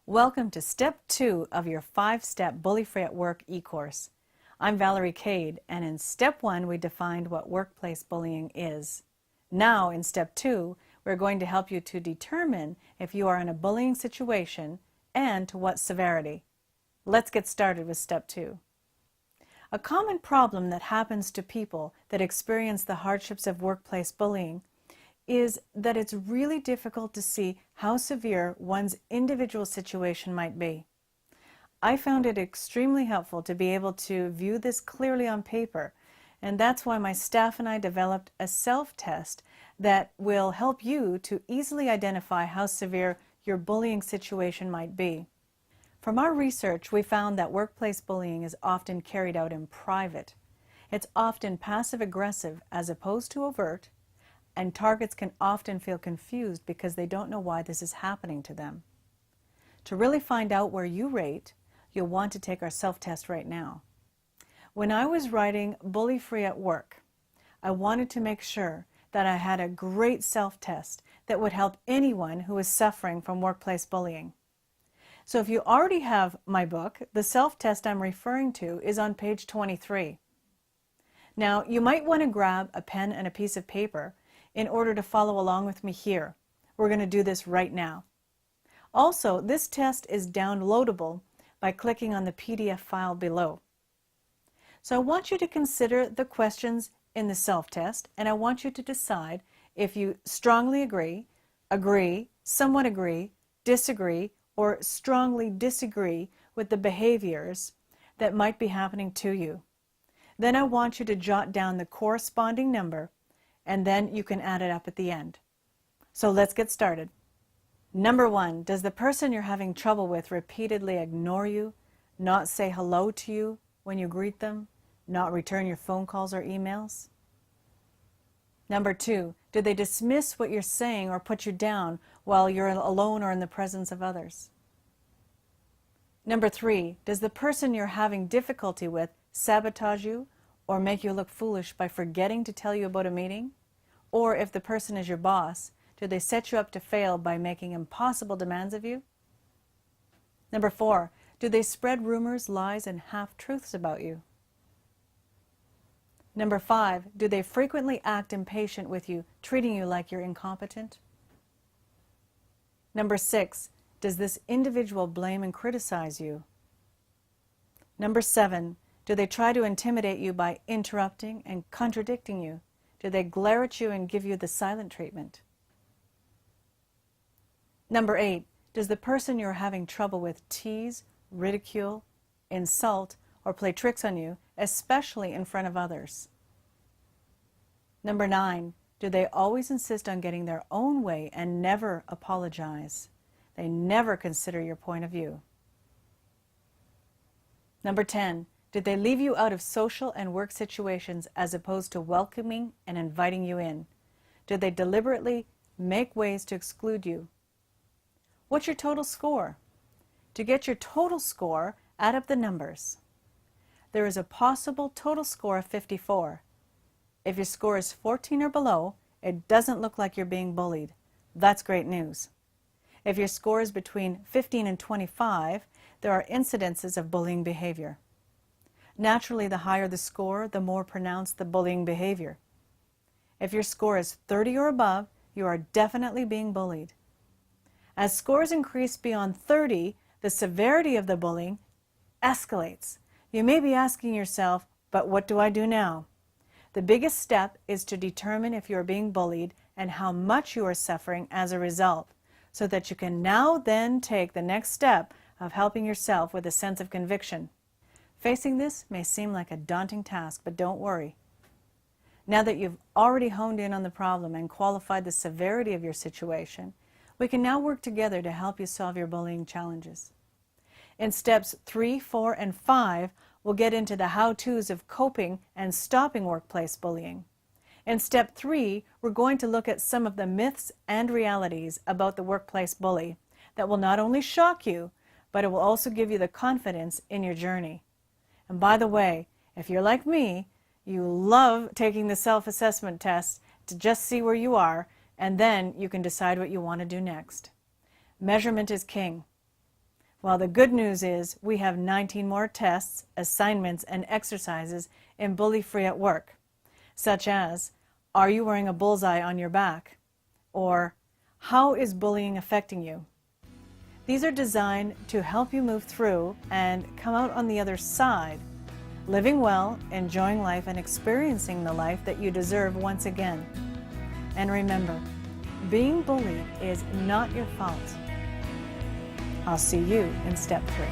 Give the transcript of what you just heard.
Welcome to Step 2 of your 5-Step Bully Free at Work e-course. I'm Valerie Cade, and in Step 1 we defined what workplace bullying is. Now in Step 2, we're going to help you to determine if you are in a bullying situation and to what severity. Let's get started with Step 2. A common problem that happens to people that experience the hardships of workplace bullying is that it's really difficult to see how severe one's individual situation might be. I found it extremely helpful to be able to view this clearly on paper, and that's why my staff and I developed a self-test that will help you to easily identify how severe your bullying situation might be. From our research, we found that workplace bullying is often carried out in private. It's often passive-aggressive as opposed to overt, and targets can often feel confused because they don't know why this is happening to them. To really find out where you rate, you'll want to take our self-test right now. When I was writing Bully Free at Work, I wanted to make sure that I had a great self-test that would help anyone who is suffering from workplace bullying. So if you already have my book, the self-test I'm referring to is on page 23. Now, you might want to grab a pen and a piece of paper in order to follow along with me here. We're going to do this right now. Also, this test is downloadable by clicking on the PDF file below. So I want you to consider the questions in the self-test, and I want you to decide if you strongly agree, somewhat agree, disagree, or strongly disagree with the behaviors that might be happening to you. Then I want you to jot down the corresponding number, and then you can add it up at the end. So let's get started. Number 1, does the person you're having trouble with repeatedly ignore you, not say hello to you when you greet them, not return your phone calls or emails? Number 2, do they dismiss what you're saying or put you down while you're alone or in the presence of others? Number 3, does the person you're having difficulty with sabotage you or make you look foolish by forgetting to tell you about a meeting? Or if the person is your boss, do they set you up to fail by making impossible demands of you? Number 4, do they spread rumors, lies, and half-truths about you? Number 5, do they frequently act impatient with you, treating you like you're incompetent? Number 6, does this individual blame and criticize you? Number 7, do they try to intimidate you by interrupting and contradicting you? Do they glare at you and give you the silent treatment? Number 8, does the person you're having trouble with tease, ridicule, insult, or play tricks on you, especially in front of others? Number 9, do they always insist on getting their own way and never apologize? They never consider your point of view. Number 10, did they leave you out of social and work situations as opposed to welcoming and inviting you in? Did they deliberately make ways to exclude you? What's your total score? To get your total score, add up the numbers. There is a possible total score of 54. If your score is 14 or below, it doesn't look like you're being bullied. That's great news. If your score is between 15 and 25, there are incidences of bullying behavior. Naturally, the higher the score, the more pronounced the bullying behavior. If your score is 30 or above, you are definitely being bullied. As scores increase beyond 30, the severity of the bullying escalates. You may be asking yourself, but what do I do now? The biggest step is to determine if you are being bullied and how much you are suffering as a result, so that you can now then take the next step of helping yourself with a sense of conviction. Facing this may seem like a daunting task, but don't worry. Now that you've already honed in on the problem and qualified the severity of your situation, we can now work together to help you solve your bullying challenges. In steps 3, 4, and 5, we'll get into the how-tos of coping and stopping workplace bullying. In step 3, we're going to look at some of the myths and realities about the workplace bully that will not only shock you, but it will also give you the confidence in your journey. And by the way, if you're like me, you love taking the self-assessment test to just see where you are, and then you can decide what you want to do next. Measurement is king. Well, the good news is we have 19 more tests, assignments, and exercises in Bully Free at Work, such as, are you wearing a bullseye on your back? Or, how is bullying affecting you? These are designed to help you move through and come out on the other side, living well, enjoying life, and experiencing the life that you deserve once again. And remember, being bullied is not your fault. I'll see you in step 3.